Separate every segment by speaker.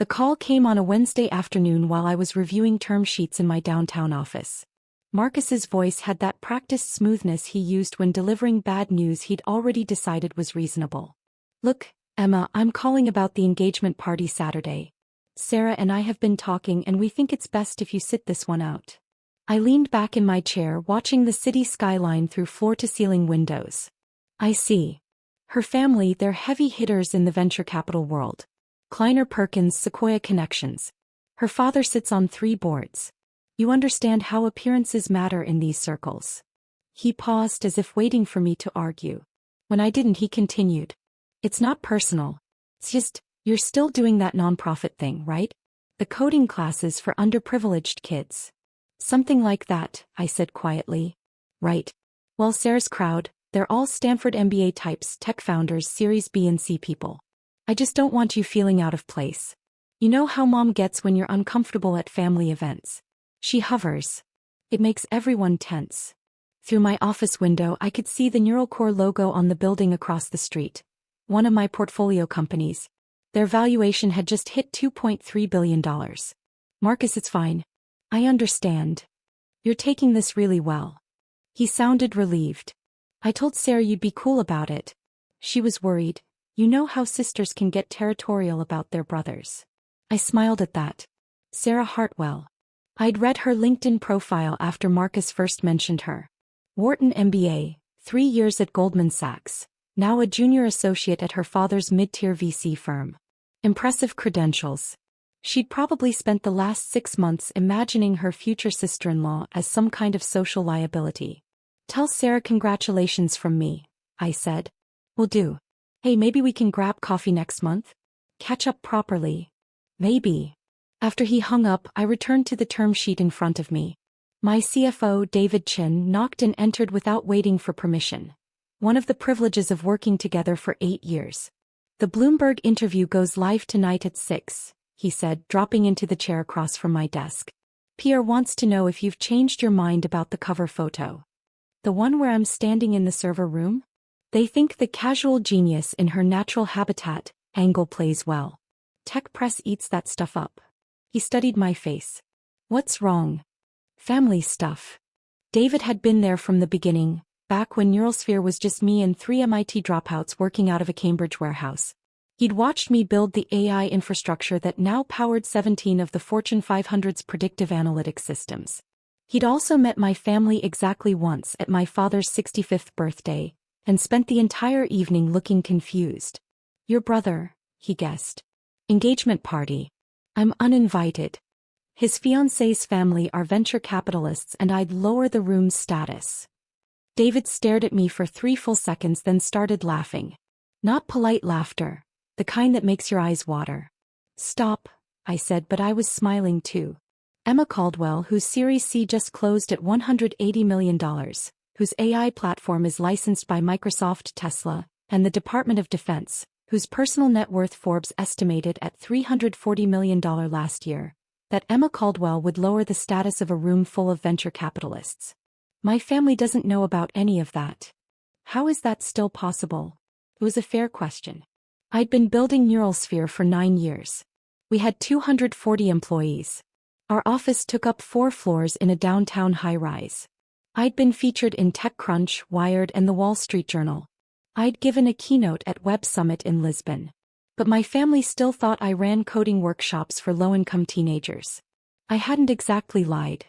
Speaker 1: The call came on a Wednesday afternoon while I was reviewing term sheets in my downtown office. Marcus's voice had that practiced smoothness he used when delivering bad news he'd already decided was reasonable. "Look, Emma, I'm calling about the engagement party Saturday. Sarah and I have been talking and we think it's best if you sit this one out." I leaned back in my chair watching the city skyline through floor-to-ceiling windows. "I see. Her family, they're heavy hitters in the venture capital world. Kleiner Perkins, Sequoia connections. Her father sits on 3 boards. You understand how appearances matter in these circles." He paused as if waiting for me to argue. When I didn't, he continued. "It's not personal. It's just, you're still doing that nonprofit thing, right? The coding classes for underprivileged kids." "Something like that," I said quietly. "Right. Well, Sarah's crowd, they're all Stanford MBA types, tech founders, Series B and C people. I just don't want you feeling out of place. You know how mom gets when you're uncomfortable at family events." She hovers. "It makes everyone tense." Through my office window I could see the NeuralCore logo on the building across the street. One of my portfolio companies. Their valuation had just hit $2.3 billion. "Marcus, it's fine. I understand. You're taking this really well." He sounded relieved. "I told Sarah you'd be cool about it." She was worried. "You know how sisters can get territorial about their brothers." I smiled at that. Sarah Hartwell. I'd read her LinkedIn profile after Marcus first mentioned her. Wharton MBA, 3 years at Goldman Sachs, now a junior associate at her father's mid-tier VC firm. Impressive credentials. She'd probably spent the last 6 months imagining her future sister-in-law as some kind of social liability. "Tell Sarah congratulations from me," I said. "Will do. Hey, maybe we can grab coffee next month? Catch up properly." "Maybe." After he hung up, I returned to the term sheet in front of me. My CFO, David Chin, knocked and entered without waiting for permission. One of the privileges of working together for 8 years. "The Bloomberg interview goes live tonight at 6, he said, dropping into the chair across from my desk. "Pierre wants to know if you've changed your mind about the cover photo. The one where I'm standing in the server room? They think the casual genius in her natural habitat angle plays well. Tech press eats that stuff up." He studied my face. "What's wrong?" "Family stuff." David had been there from the beginning, back when Neuralsphere was just me and 3 MIT dropouts working out of a Cambridge warehouse. He'd watched me build the AI infrastructure that now powered 17 of the Fortune 500's predictive analytics systems. He'd also met my family exactly once at my father's 65th birthday, and spent the entire evening looking confused. "Your brother," he guessed. "Engagement party. I'm uninvited. His fiancée's family are venture capitalists and I'd lower the room's status." David stared at me for 3 full seconds, then started laughing. Not polite laughter, the kind that makes your eyes water. "Stop," I said, but I was smiling too. Emma Caldwell, whose Series C just closed at $180 million, whose AI platform is licensed by Microsoft, Tesla, and the Department of Defense, whose personal net worth Forbes estimated at $340 million last year, that Emma Caldwell would lower the status of a room full of venture capitalists. My family doesn't know about any of that. How is that still possible? It was a fair question. I'd been building Neuralsphere for 9 years. We had 240 employees. Our office took up 4 floors in a downtown high-rise. I'd been featured in TechCrunch, Wired, and The Wall Street Journal. I'd given a keynote at Web Summit in Lisbon. But my family still thought I ran coding workshops for low-income teenagers. I hadn't exactly lied.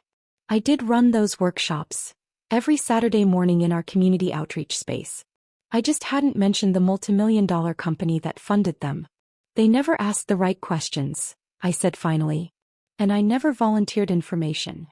Speaker 1: I did run those workshops, every Saturday morning in our community outreach space. I just hadn't mentioned the multimillion-dollar company that funded them. "They never asked the right questions," I said finally. "And I never volunteered information."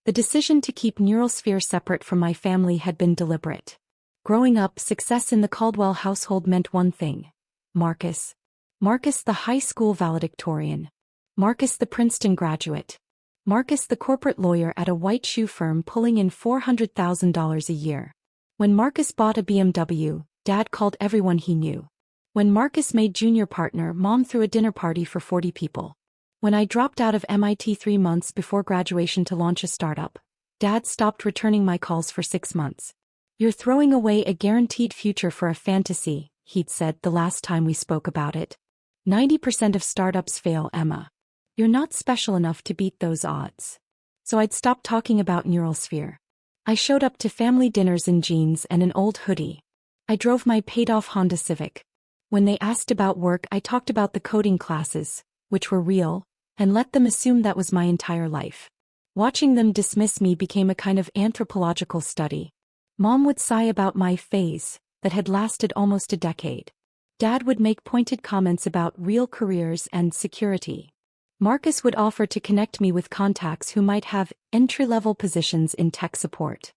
Speaker 1: The decision to keep Neuralsphere separate from my family had been deliberate. Growing up, success in the Caldwell household meant one thing. Marcus. Marcus the high school valedictorian. Marcus the Princeton graduate. Marcus the corporate lawyer at a white shoe firm pulling in $400,000 a year. When Marcus bought a BMW, Dad called everyone he knew. When Marcus made junior partner, Mom threw a dinner party for 40 people. When I dropped out of MIT 3 months before graduation to launch a startup, Dad stopped returning my calls for 6 months. "You're throwing away a guaranteed future for a fantasy," he'd said the last time we spoke about it. 90% of startups fail, Emma. You're not special enough to beat those odds. So I'd stopped talking about NeuralSphere. I showed up to family dinners in jeans and an old hoodie. I drove my paid-off Honda Civic. When they asked about work, I talked about the coding classes, which were real, and let them assume that was my entire life. Watching them dismiss me became a kind of anthropological study. Mom would sigh about my phase, that had lasted almost a decade. Dad would make pointed comments about real careers and security. Marcus would offer to connect me with contacts who might have entry-level positions in tech support.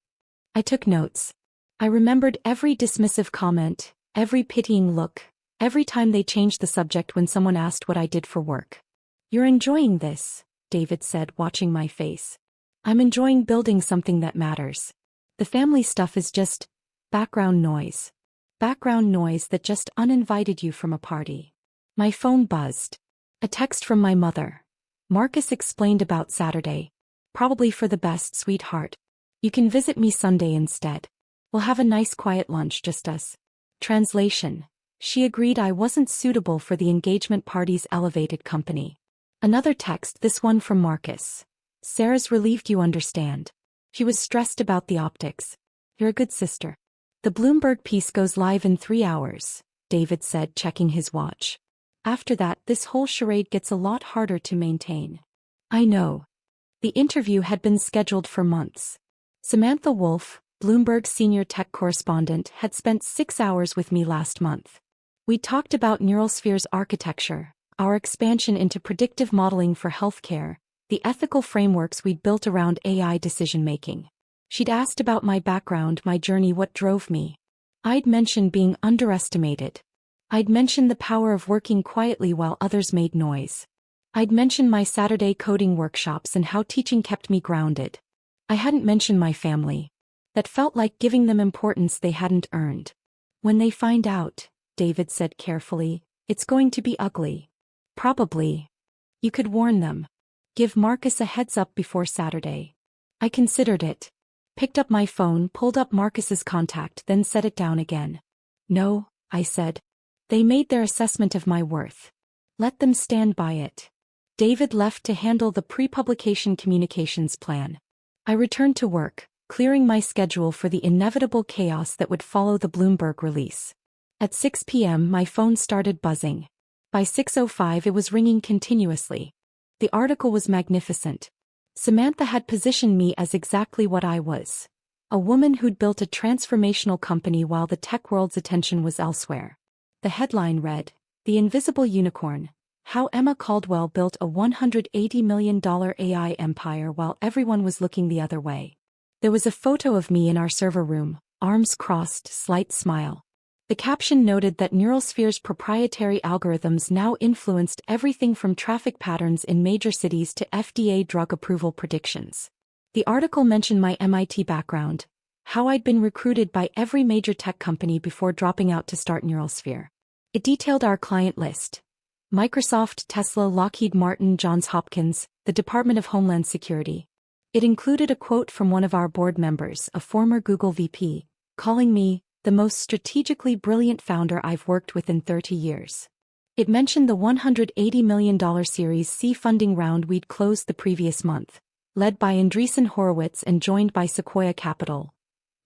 Speaker 1: I took notes. I remembered every dismissive comment, every pitying look, every time they changed the subject when someone asked what I did for work. "You're enjoying this," David said, watching my face. "I'm enjoying building something that matters. The family stuff is just background noise. Background noise that just uninvited you from a party." My phone buzzed. A text from my mother. "Marcus explained about Saturday. Probably for the best, sweetheart. You can visit me Sunday instead. We'll have a nice quiet lunch, just us." Translation: she agreed I wasn't suitable for the engagement party's elevated company. Another text, this one from Marcus. "Sarah's relieved you understand. She was stressed about the optics. You're a good sister." "The Bloomberg piece goes live in 3 hours," David said, checking his watch. "After that, this whole charade gets a lot harder to maintain." I know. The interview had been scheduled for months. Samantha Wolf, Bloomberg senior tech correspondent, had spent 6 hours with me last month. We talked about NeuralSphere's architecture, our expansion into predictive modeling for healthcare, the ethical frameworks we'd built around AI decision-making. She'd asked about my background, my journey, what drove me. I'd mentioned being underestimated. I'd mentioned the power of working quietly while others made noise. I'd mentioned my Saturday coding workshops and how teaching kept me grounded. I hadn't mentioned my family. That felt like giving them importance they hadn't earned. "When they find out," David said carefully, "it's going to be ugly." "Probably. You could warn them. Give Marcus a heads up before Saturday." I considered it. Picked up my phone, pulled up Marcus's contact, then set it down again. "No," I said. "They made their assessment of my worth. Let them stand by it." David left to handle the pre-publication communications plan. I returned to work, clearing my schedule for the inevitable chaos that would follow the Bloomberg release. At 6 p.m. my phone started buzzing. By 6:05 it was ringing continuously. The article was magnificent. Samantha had positioned me as exactly what I was. A woman who'd built a transformational company while the tech world's attention was elsewhere. The headline read, "The Invisible Unicorn: How Emma Caldwell Built a $180 million AI Empire While Everyone Was Looking the Other Way." There was a photo of me in our server room, arms crossed, slight smile. The caption noted that NeuralSphere's proprietary algorithms now influenced everything from traffic patterns in major cities to FDA drug approval predictions. The article mentioned my MIT background, how I'd been recruited by every major tech company before dropping out to start NeuralSphere. It detailed our client list: Microsoft, Tesla, Lockheed Martin, Johns Hopkins, the Department of Homeland Security. It included a quote from one of our board members, a former Google VP, calling me the most strategically brilliant founder I've worked with in 30 years. It mentioned the $180 million Series C funding round we'd closed the previous month, led by Andreessen Horowitz and joined by Sequoia Capital.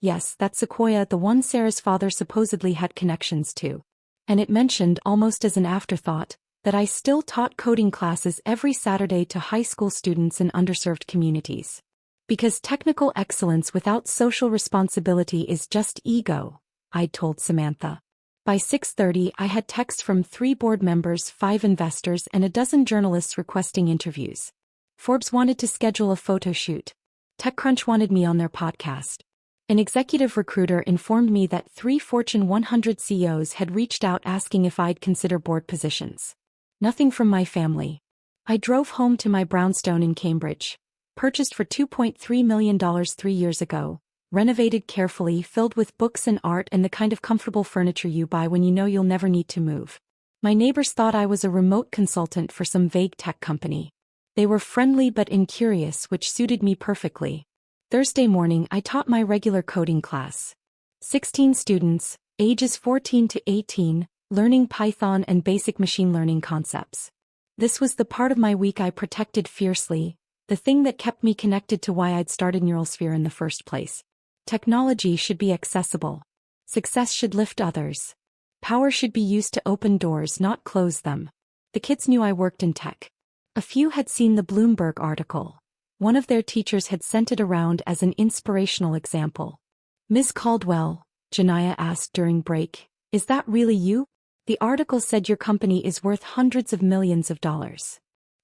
Speaker 1: Yes, that's Sequoia, the one Sarah's father supposedly had connections to. And it mentioned, almost as an afterthought, that I still taught coding classes every Saturday to high school students in underserved communities. Because technical excellence without social responsibility is just ego, I'd told Samantha. By 6:30 I had texts from 3 board members, 5 investors and a dozen journalists requesting interviews. Forbes wanted to schedule a photo shoot. TechCrunch wanted me on their podcast. An executive recruiter informed me that 3 Fortune 100 CEOs had reached out asking if I'd consider board positions. Nothing from my family. I drove home to my brownstone in Cambridge, purchased for $2.3 million 3 years ago, renovated carefully, filled with books and art and the kind of comfortable furniture you buy when you know you'll never need to move. My neighbors thought I was a remote consultant for some vague tech company. They were friendly but incurious, which suited me perfectly. Thursday morning I taught my regular coding class. 16 students, ages 14 to 18, learning Python and basic machine learning concepts. This was the part of my week I protected fiercely, the thing that kept me connected to why I'd started Neuralsphere in the first place. Technology should be accessible. Success should lift others. Power should be used to open doors, not close them. The kids knew I worked in tech. A few had seen the Bloomberg article. One of their teachers had sent it around as an inspirational example. "Ms. Caldwell," Janaya asked during break, "is that really you? The article said your company is worth hundreds of millions of dollars."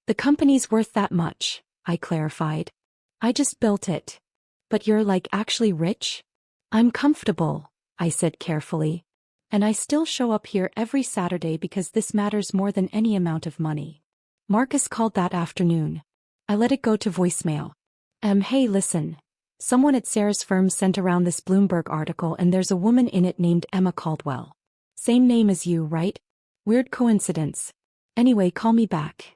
Speaker 1: "The company's worth that much," I clarified. "I just built it." "But you're actually rich?" "I'm comfortable," I said carefully. "And I still show up here every Saturday because this matters more than any amount of money." Marcus called that afternoon. I let it go to voicemail. Hey, listen. Someone at Sarah's firm sent around this Bloomberg article and there's a woman in it named Emma Caldwell. Same name as you, right? Weird coincidence. Anyway, call me back."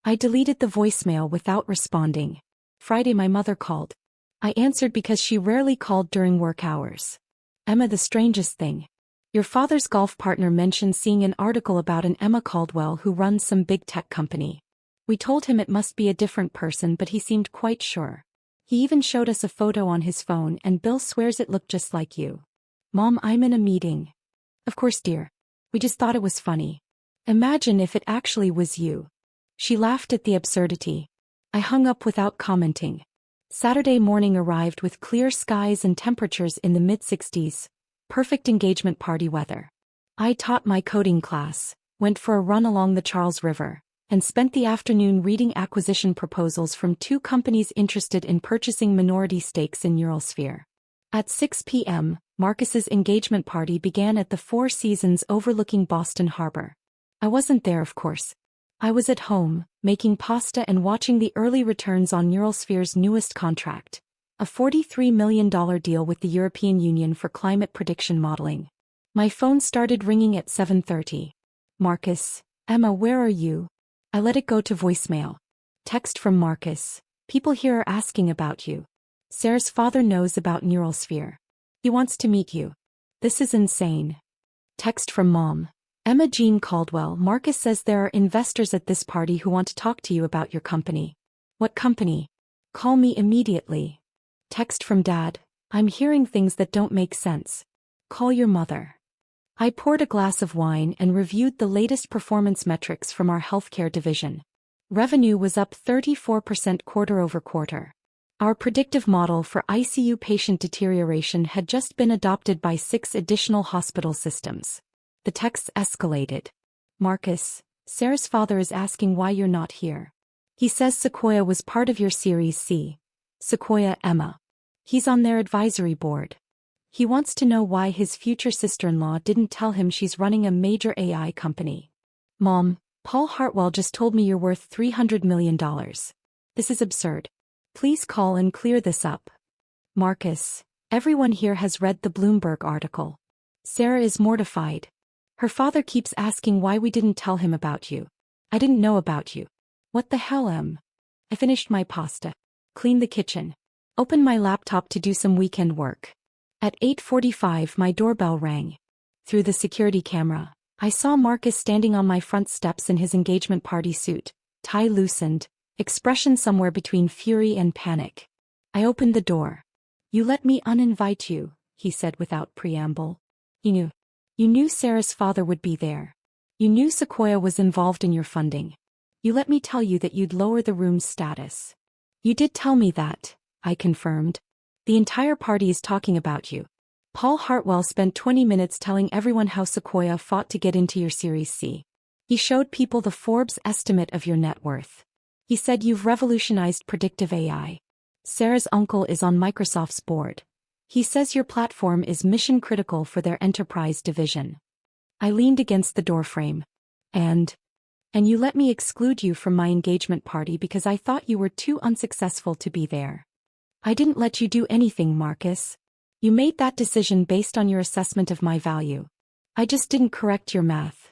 Speaker 1: I deleted the voicemail without responding. Friday my mother called. I answered because she rarely called during work hours. "Emma, the strangest thing. Your father's golf partner mentioned seeing an article about an Emma Caldwell who runs some big tech company. We told him it must be a different person, but he seemed quite sure. He even showed us a photo on his phone and Bill swears it looked just like you." "Mom, I'm in a meeting." "Of course, dear. We just thought it was funny. Imagine if it actually was you." She laughed at the absurdity. I hung up without commenting. Saturday morning arrived with clear skies and temperatures in the mid-60s. Perfect engagement party weather. I taught my coding class, went for a run along the Charles River, and spent the afternoon reading acquisition proposals from two companies interested in purchasing minority stakes in Neuralsphere. At 6 p.m., Marcus's engagement party began at the Four Seasons overlooking Boston Harbor. I wasn't there, of course. I was at home, making pasta and watching the early returns on Neuralsphere's newest contract, a $43 million deal with the European Union for climate prediction modeling. My phone started ringing at 7:30. "Marcus, Emma, where are you?" I let it go to voicemail. Text from Marcus. "People here are asking about you. Sarah's father knows about Neuralsphere. He wants to meet you. This is insane." Text from Mom. "Emma Jean Caldwell, Marcus says there are investors at this party who want to talk to you about your company." "What company? Call me immediately." Text from Dad. "I'm hearing things that don't make sense. Call your mother." I poured a glass of wine and reviewed the latest performance metrics from our healthcare division. Revenue was up 34% quarter-over-quarter. Our predictive model for ICU patient deterioration had just been adopted by 6 additional hospital systems. The texts escalated. "Marcus, Sarah's father is asking why you're not here. He says Sequoia was part of your Series C. Sequoia, Emma. He's on their advisory board. He wants to know why his future sister-in-law didn't tell him she's running a major AI company." "Mom, Paul Hartwell just told me you're worth $300 million. This is absurd. Please call and clear this up." "Marcus, everyone here has read the Bloomberg article. Sarah is mortified. Her father keeps asking why we didn't tell him about you. I didn't know about you. What the hell, Em?" I finished my pasta, cleaned the kitchen, opened my laptop to do some weekend work. At 8:45 my doorbell rang. Through the security camera, I saw Marcus standing on my front steps in his engagement party suit, tie loosened, expression somewhere between fury and panic. I opened the door. "You let me uninvite you," he said without preamble. You knew Sarah's father would be there. You knew Sequoia was involved in your funding. You let me tell you that you'd lower the room's status." "You did tell me that," I confirmed. "The entire party is talking about you. Paul Hartwell spent 20 minutes telling everyone how Sequoia fought to get into your Series C. He showed people the Forbes estimate of your net worth. He said you've revolutionized predictive AI. Sarah's uncle is on Microsoft's board. He says your platform is mission-critical for their enterprise division." I leaned against the doorframe. And you let me exclude you from my engagement party because I thought you were too unsuccessful to be there." "I didn't let you do anything, Marcus. You made that decision based on your assessment of my value. I just didn't correct your math."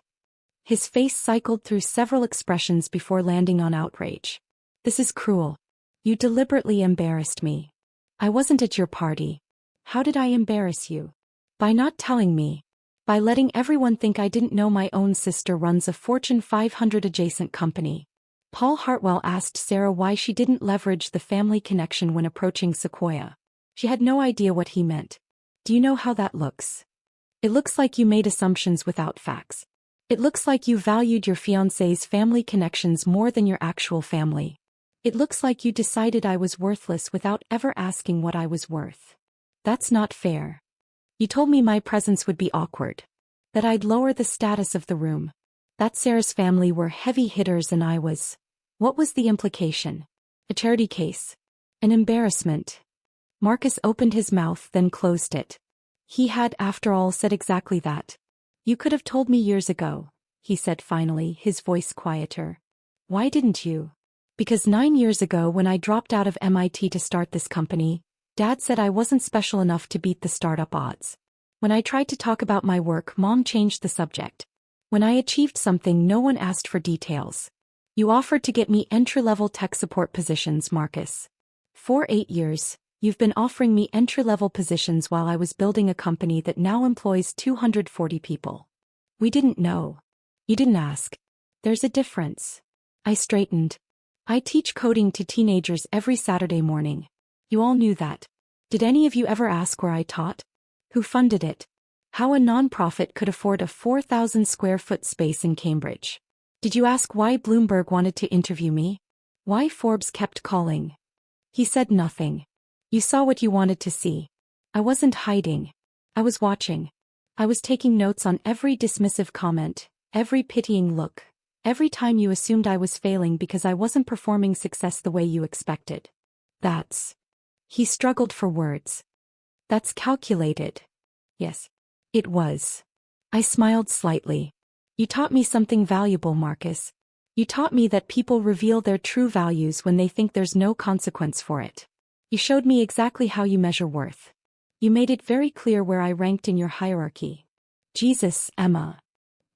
Speaker 1: His face cycled through several expressions before landing on outrage. "This is cruel. You deliberately embarrassed me. I wasn't at your party. How did I embarrass you?" "By not telling me." By letting everyone think I didn't know my own sister runs a Fortune 500 adjacent company. Paul Hartwell asked Sarah why she didn't leverage the family connection when approaching Sequoia. She had no idea what he meant. Do you know how that looks? It looks like you made assumptions without facts. It looks like you valued your fiancé's family connections more than your actual family. It looks like you decided I was worthless without ever asking what I was worth. That's not fair. You told me my presence would be awkward. That I'd lower the status of the room. That Sarah's family were heavy hitters and I was. What was the implication? A charity case. An embarrassment. Marcus opened his mouth then closed it. He had, after all, said exactly that. You could have told me years ago, he said finally, his voice quieter. Why didn't you? Because 9 years ago when I dropped out of MIT to start this company, Dad said I wasn't special enough to beat the startup odds. When I tried to talk about my work, Mom changed the subject. When I achieved something, no one asked for details. You offered to get me entry-level tech support positions, Marcus. For 8 years, you've been offering me entry-level positions while I was building a company that now employs 240 people. We didn't know. You didn't ask. There's a difference. I straightened. I teach coding to teenagers every Saturday morning. You all knew that. Did any of you ever ask where I taught? Who funded it? How a nonprofit could afford a 4,000 square foot space in Cambridge? Did you ask why Bloomberg wanted to interview me? Why Forbes kept calling? He said nothing. You saw what you wanted to see. I wasn't hiding. I was watching. I was taking notes on every dismissive comment, every pitying look, every time you assumed I was failing because I wasn't performing success the way you expected. That's... He struggled for words. That's calculated. Yes. It was. I smiled slightly. You taught me something valuable, Marcus. You taught me that people reveal their true values when they think there's no consequence for it. You showed me exactly how you measure worth. You made it very clear where I ranked in your hierarchy. Jesus, Emma.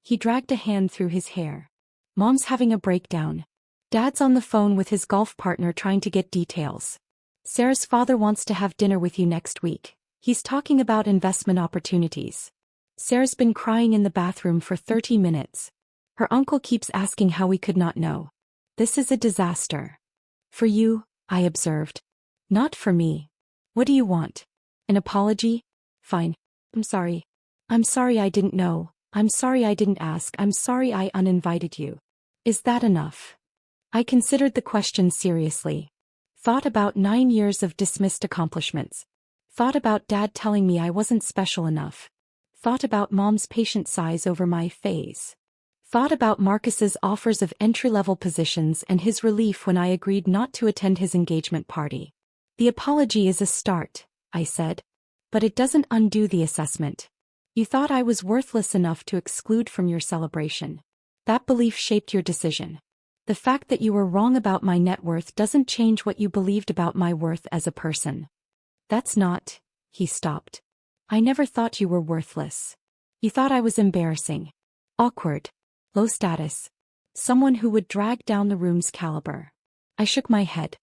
Speaker 1: He dragged a hand through his hair. Mom's having a breakdown. Dad's on the phone with his golf partner trying to get details. Sarah's father wants to have dinner with you next week. He's talking about investment opportunities. Sarah's been crying in the bathroom for 30 minutes. Her uncle keeps asking how we could not know. This is a disaster. For you, I observed. Not for me. What do you want? An apology? Fine. I'm sorry. I'm sorry I didn't know. I'm sorry I didn't ask. I'm sorry I uninvited you. Is that enough? I considered the question seriously. Thought about 9 years of dismissed accomplishments. Thought about Dad telling me I wasn't special enough. Thought about Mom's patient sighs over my phase. Thought about Marcus's offers of entry-level positions and his relief when I agreed not to attend his engagement party. The apology is a start, I said. But it doesn't undo the assessment. You thought I was worthless enough to exclude from your celebration. That belief shaped your decision. The fact that you were wrong about my net worth doesn't change what you believed about my worth as a person. That's not... He stopped. I never thought you were worthless. You thought I was embarrassing. Awkward. Low status. Someone who would drag down the room's caliber. I shook my head.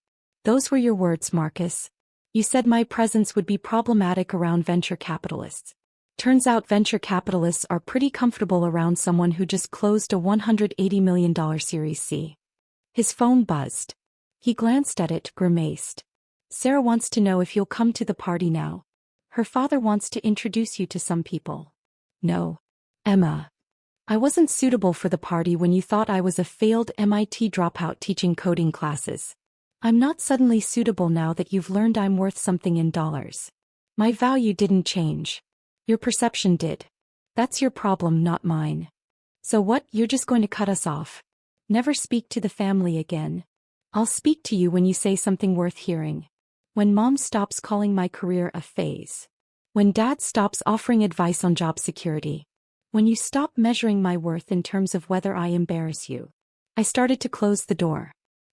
Speaker 1: Those were your words, Marcus. You said my presence would be problematic around venture capitalists. Turns out venture capitalists are pretty comfortable around someone who just closed a $180 million Series C. His phone buzzed. He glanced at it, grimaced. Sarah wants to know if you'll come to the party now. Her father wants to introduce you to some people. No. Emma. I wasn't suitable for the party when you thought I was a failed MIT dropout teaching coding classes. I'm not suddenly suitable now that you've learned I'm worth something in dollars. My value didn't change. Your perception did. That's your problem, not mine. So what, you're just going to cut us off? Never speak to the family again? I'll speak to you when you say something worth hearing. When Mom stops calling my career a phase. When Dad stops offering advice on job security. When you stop measuring my worth in terms of whether I embarrass you. I started to close the door.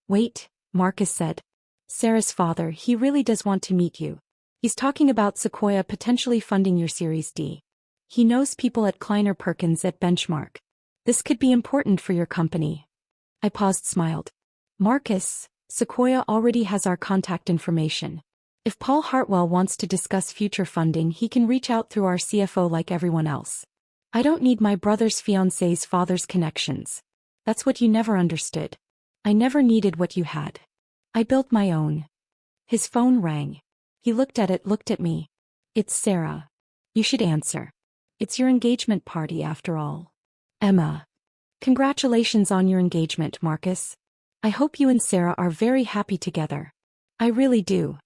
Speaker 1: Wait, Marcus said. Sarah's father, he really does want to meet you. He's talking about Sequoia potentially funding your Series D. He knows people at Kleiner Perkins at Benchmark. This could be important for your company. I paused, smiled. Marcus, Sequoia already has our contact information. If Paul Hartwell wants to discuss future funding, he can reach out through our CFO like everyone else. I don't need my brother's fiancé's father's connections. That's what you never understood. I never needed what you had. I built my own. His phone rang. He looked at me. It's Sarah. You should answer. It's your engagement party after all. Emma. Congratulations on your engagement, Marcus. I hope you and Sarah are very happy together. I really do.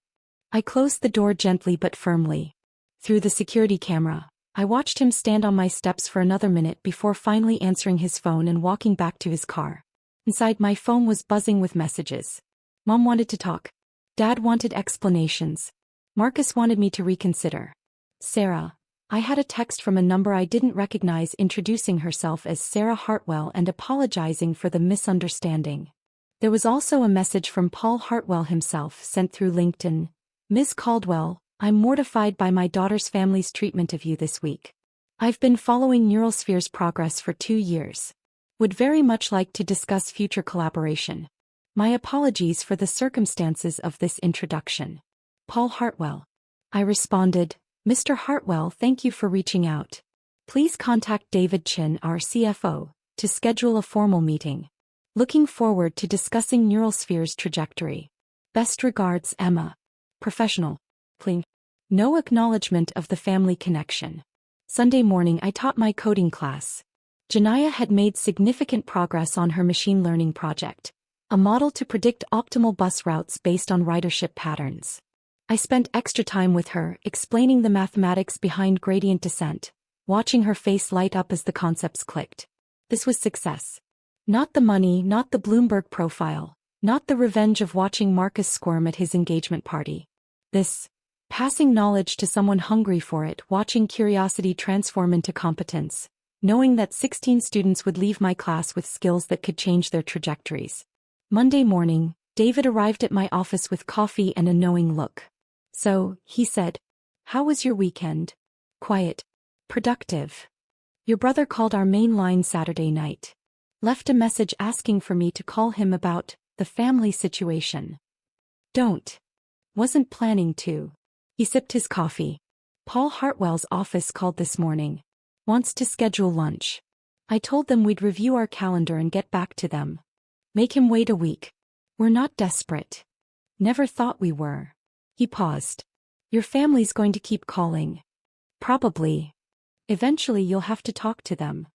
Speaker 1: I closed the door gently but firmly. Through the security camera, I watched him stand on my steps for another minute before finally answering his phone and walking back to his car. Inside, my phone was buzzing with messages. Mom wanted to talk. Dad wanted explanations. Marcus wanted me to reconsider. Sarah. I had a text from a number I didn't recognize introducing herself as Sarah Hartwell and apologizing for the misunderstanding. There was also a message from Paul Hartwell himself sent through LinkedIn. Ms. Caldwell, I'm mortified by my daughter's family's treatment of you this week. I've been following Neurosphere's progress for 2 years. Would very much like to discuss future collaboration. My apologies for the circumstances of this introduction. Paul Hartwell. I responded, Mr. Hartwell, thank you for reaching out. Please contact David Chin, our CFO, to schedule a formal meeting. Looking forward to discussing Neurosphere's trajectory. Best regards, Emma. Professional. Pling. No acknowledgement of the family connection. Sunday morning I taught my coding class. Janaya had made significant progress on her machine learning project, a model to predict optimal bus routes based on ridership patterns. I spent extra time with her, explaining the mathematics behind gradient descent, watching her face light up as the concepts clicked. This was success. Not the money, not the Bloomberg profile, not the revenge of watching Marcus squirm at his engagement party. This, passing knowledge to someone hungry for it, watching curiosity transform into competence, knowing that 16 students would leave my class with skills that could change their trajectories. Monday morning, David arrived at my office with coffee and a knowing look. So, he said, how was your weekend? Quiet. Productive. Your brother called our main line Saturday night. Left a message asking for me to call him about the family situation. Don't. Wasn't planning to. He sipped his coffee. Paul Hartwell's office called this morning. Wants to schedule lunch. I told them we'd review our calendar and get back to them. Make him wait a week. We're not desperate. Never thought we were. He paused. Your family's going to keep calling. Probably. Eventually you'll have to talk to them.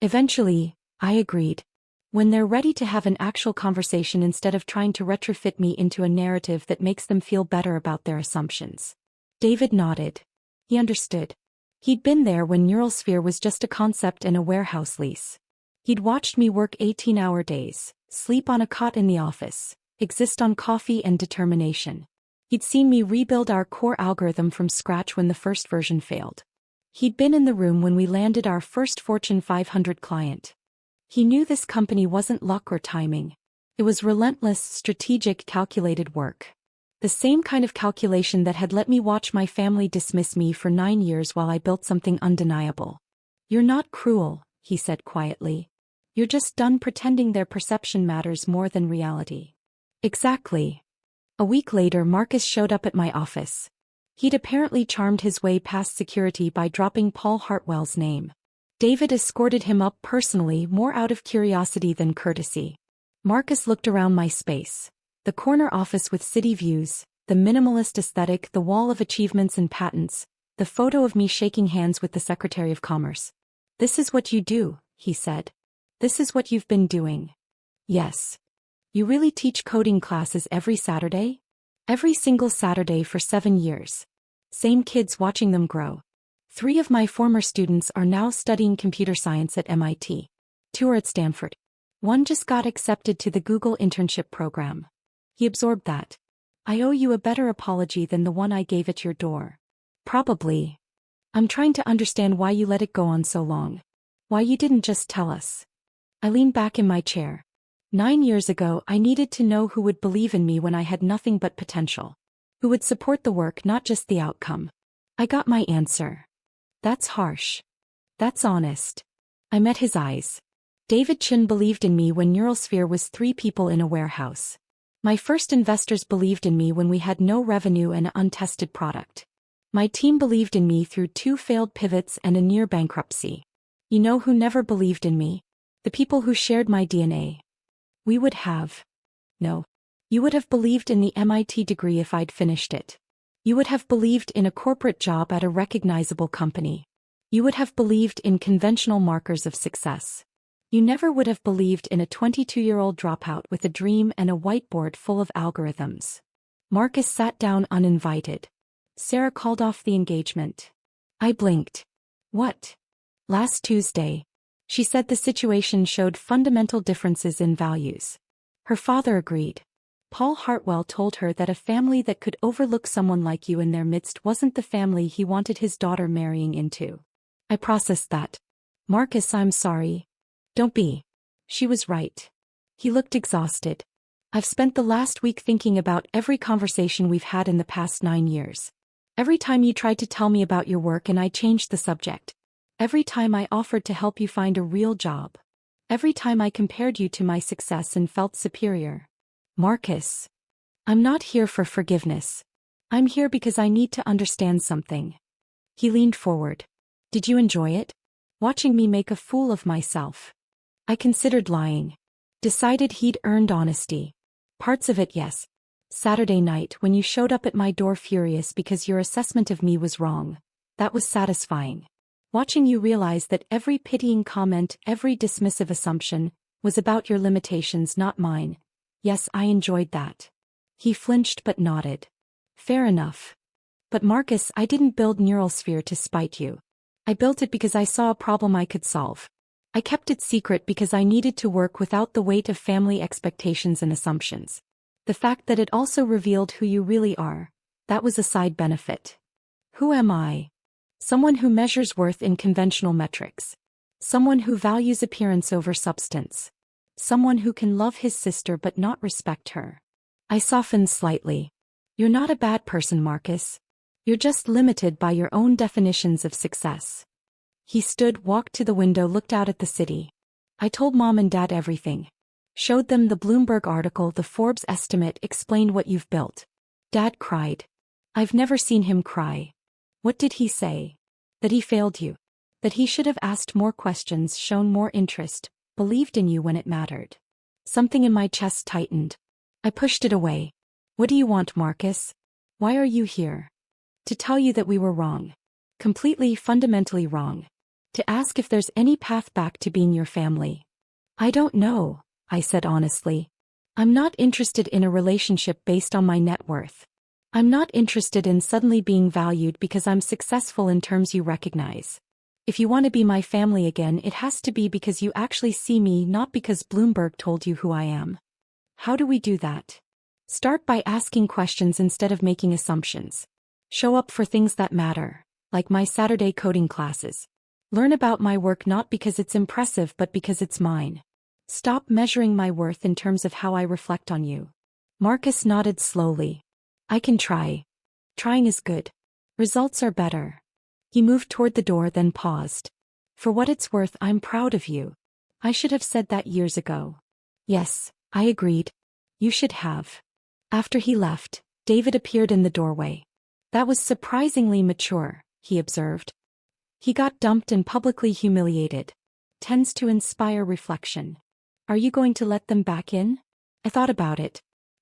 Speaker 1: Eventually, I agreed. When they're ready to have an actual conversation instead of trying to retrofit me into a narrative that makes them feel better about their assumptions. David nodded. He understood. He'd been there when Neurosphere was just a concept and a warehouse lease. He'd watched me work 18-hour days, sleep on a cot in the office, exist on coffee and determination. He'd seen me rebuild our core algorithm from scratch when the first version failed. He'd been in the room when we landed our first Fortune 500 client. He knew this company wasn't luck or timing. It was relentless, strategic, calculated work. The same kind of calculation that had let me watch my family dismiss me for 9 years while I built something undeniable. You're not cruel, he said quietly. You're just done pretending their perception matters more than reality. Exactly. A week later, Marcus showed up at my office. He'd apparently charmed his way past security by dropping Paul Hartwell's name. David escorted him up personally, more out of curiosity than courtesy. Marcus looked around my space. The corner office with city views, the minimalist aesthetic, the wall of achievements and patents, the photo of me shaking hands with the Secretary of Commerce. This is what you do, he said. This is what you've been doing. Yes. You really teach coding classes every Saturday? Every single Saturday for 7 years. Same kids, watching them grow. 3 of my former students are now studying computer science at MIT. 2 are at Stanford. 1 just got accepted to the Google internship program. He absorbed that. I owe you a better apology than the one I gave at your door. Probably. I'm trying to understand why you let it go on so long. Why you didn't just tell us. I leaned back in my chair. 9 years ago, I needed to know who would believe in me when I had nothing but potential. Who would support the work, not just the outcome. I got my answer. That's harsh. That's honest. I met his eyes. David Chin believed in me when Neurosphere was 3 people in a warehouse. My first investors believed in me when we had no revenue and an untested product. My team believed in me through 2 failed pivots and a near bankruptcy. You know who never believed in me? The people who shared my DNA. We would have. No. You would have believed in the MIT degree if I'd finished it. You would have believed in a corporate job at a recognizable company. You would have believed in conventional markers of success. You never would have believed in a 22-year-old dropout with a dream and a whiteboard full of algorithms. Marcus sat down uninvited. Sarah called off the engagement. I blinked. What? Last Tuesday. She said the situation showed fundamental differences in values. Her father agreed. Paul Hartwell told her that a family that could overlook someone like you in their midst wasn't the family he wanted his daughter marrying into. I processed that. Marcus, I'm sorry. Don't be. She was right. He looked exhausted. I've spent the last week thinking about every conversation we've had in the past 9 years. Every time you tried to tell me about your work and I changed the subject. Every time I offered to help you find a real job. Every time I compared you to my success and felt superior. Marcus. I'm not here for forgiveness. I'm here because I need to understand something. He leaned forward. Did you enjoy it? Watching me make a fool of myself. I considered lying. Decided he'd earned honesty. Parts of it, yes. Saturday night when you showed up at my door furious because your assessment of me was wrong. That was satisfying. Watching you realize that every pitying comment, every dismissive assumption, was about your limitations, not mine. Yes, I enjoyed that. He flinched but nodded. Fair enough. But Marcus, I didn't build NeuralSphere to spite you. I built it because I saw a problem I could solve. I kept it secret because I needed to work without the weight of family expectations and assumptions. The fact that it also revealed who you really are, that was a side benefit. Who am I? Someone who measures worth in conventional metrics. Someone who values appearance over substance. Someone who can love his sister but not respect her. I softened slightly. You're not a bad person, Marcus. You're just limited by your own definitions of success. He stood, walked to the window, looked out at the city. I told Mom and Dad everything. Showed them the Bloomberg article, the Forbes estimate, explained what you've built. Dad cried. I've never seen him cry. What did he say? That he failed you. That he should have asked more questions, shown more interest, believed in you when it mattered. Something in my chest tightened. I pushed it away. What do you want, Marcus? Why are you here? To tell you that we were wrong. Completely, fundamentally wrong. To ask if there's any path back to being your family. I don't know, I said honestly. I'm not interested in a relationship based on my net worth. I'm not interested in suddenly being valued because I'm successful in terms you recognize. If you want to be my family again, it has to be because you actually see me, not because Bloomberg told you who I am. How do we do that? Start by asking questions instead of making assumptions. Show up for things that matter, like my Saturday coding classes. Learn about my work not because it's impressive but because it's mine. Stop measuring my worth in terms of how I reflect on you. Marcus nodded slowly. I can try. Trying is good. Results are better. He moved toward the door, then paused. For what it's worth, I'm proud of you. I should have said that years ago. Yes, I agreed. You should have. After he left, David appeared in the doorway. That was surprisingly mature, he observed. He got dumped and publicly humiliated. Tends to inspire reflection. Are you going to let them back in? I thought about it.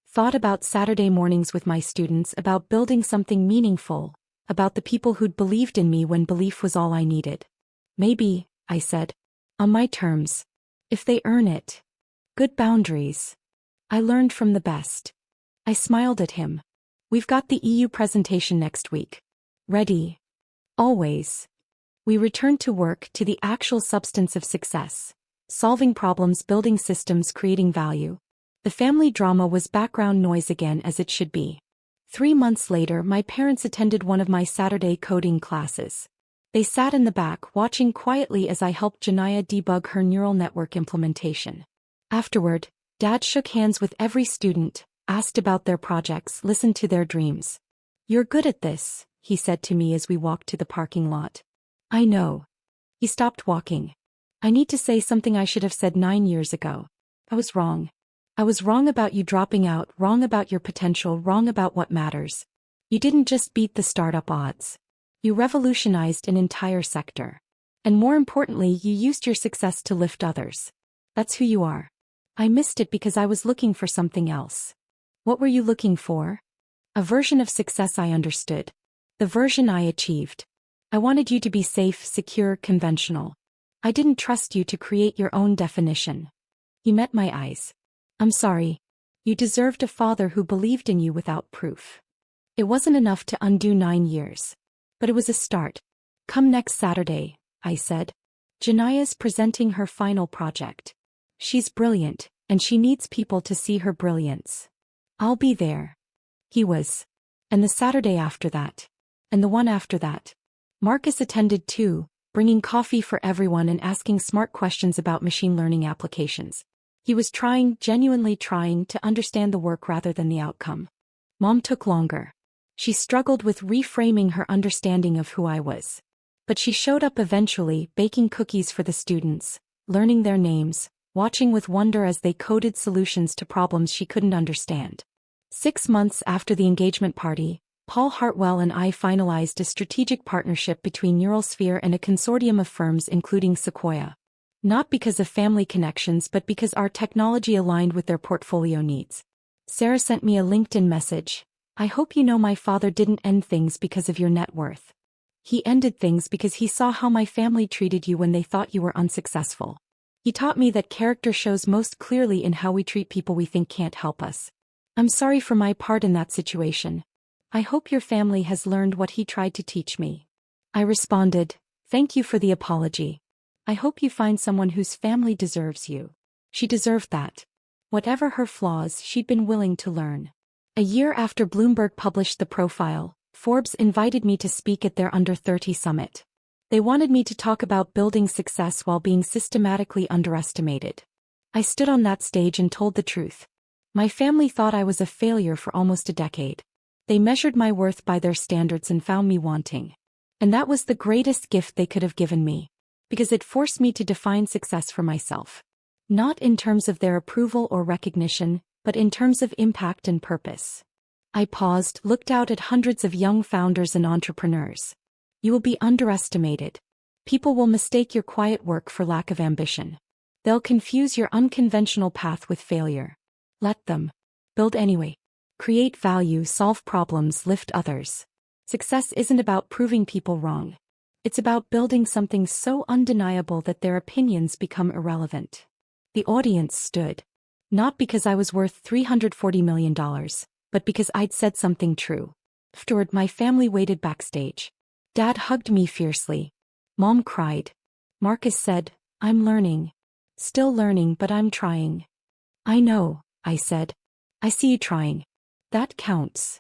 Speaker 1: Thought about Saturday mornings with my students, about building something meaningful, about the people who'd believed in me when belief was all I needed. Maybe, I said. On my terms. If they earn it. Good boundaries. I learned from the best. I smiled at him. We've got the EU presentation next week. Ready. Always. We returned to work, to the actual substance of success. Solving problems, building systems, creating value. The family drama was background noise again, as it should be. 3 months later, my parents attended one of my Saturday coding classes. They sat in the back, watching quietly as I helped Janaya debug her neural network implementation. Afterward, Dad shook hands with every student, asked about their projects, listened to their dreams. You're good at this, he said to me as we walked to the parking lot. I know. He stopped walking. I need to say something I should have said 9 years ago. I was wrong. I was wrong about you dropping out, wrong about your potential, wrong about what matters. You didn't just beat the startup odds. You revolutionized an entire sector. And more importantly, you used your success to lift others. That's who you are. I missed it because I was looking for something else. What were you looking for? A version of success I understood. The version I achieved. I wanted you to be safe, secure, conventional. I didn't trust you to create your own definition. He met my eyes. I'm sorry. You deserved a father who believed in you without proof. It wasn't enough to undo 9 years. But it was a start. Come next Saturday, I said. Janaya's presenting her final project. She's brilliant, and she needs people to see her brilliance. I'll be there. He was. And the Saturday after that. And the one after that. Marcus attended too, bringing coffee for everyone and asking smart questions about machine learning applications. He was genuinely trying to understand the work rather than the outcome. Mom took longer. She struggled with reframing her understanding of who I was. But she showed up eventually, baking cookies for the students, learning their names, watching with wonder as they coded solutions to problems she couldn't understand. 6 months after the engagement party, Paul Hartwell and I finalized a strategic partnership between Neuralsphere and a consortium of firms including Sequoia. Not because of family connections but because our technology aligned with their portfolio needs. Sarah sent me a LinkedIn message. I hope you know my father didn't end things because of your net worth. He ended things because he saw how my family treated you when they thought you were unsuccessful. He taught me that character shows most clearly in how we treat people we think can't help us. I'm sorry for my part in that situation. I hope your family has learned what he tried to teach me. I responded, thank you for the apology. I hope you find someone whose family deserves you. She deserved that. Whatever her flaws, she'd been willing to learn. A year after Bloomberg published the profile, Forbes invited me to speak at their Under 30 Summit. They wanted me to talk about building success while being systematically underestimated. I stood on that stage and told the truth. My family thought I was a failure for almost a decade. They measured my worth by their standards and found me wanting. And that was the greatest gift they could have given me. Because it forced me to define success for myself. Not in terms of their approval or recognition, but in terms of impact and purpose. I paused, looked out at hundreds of young founders and entrepreneurs. You will be underestimated. People will mistake your quiet work for lack of ambition. They'll confuse your unconventional path with failure. Let them. Build anyway. Create value, solve problems, lift others. Success isn't about proving people wrong. It's about building something so undeniable that their opinions become irrelevant. The audience stood. Not because I was worth $340 million, but because I'd said something true. Afterward, my family waited backstage. Dad hugged me fiercely. Mom cried. Marcus said, I'm learning. Still learning, but I'm trying. I know, I said. I see you trying. That counts.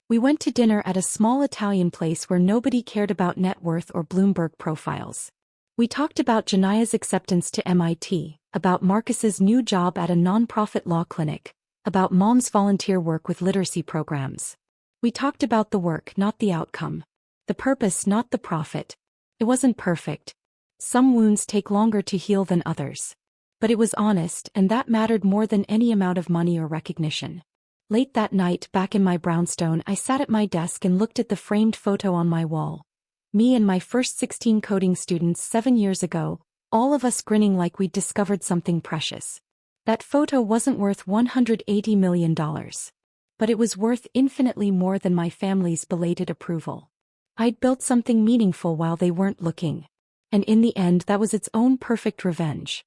Speaker 1: We went to dinner at a small Italian place where nobody cared about net worth or Bloomberg profiles. We talked about Janaya's acceptance to MIT, about Marcus's new job at a nonprofit law clinic, about Mom's volunteer work with literacy programs. We talked about the work, not the outcome. The purpose, not the profit. It wasn't perfect. Some wounds take longer to heal than others. But it was honest, and that mattered more than any amount of money or recognition. Late that night, back in my brownstone, I sat at my desk and looked at the framed photo on my wall. Me and my first 16 coding students 7 years ago, all of us grinning like we'd discovered something precious. That photo wasn't worth $180 million. But it was worth infinitely more than my family's belated approval. I'd built something meaningful while they weren't looking. And in the end, that was its own perfect revenge.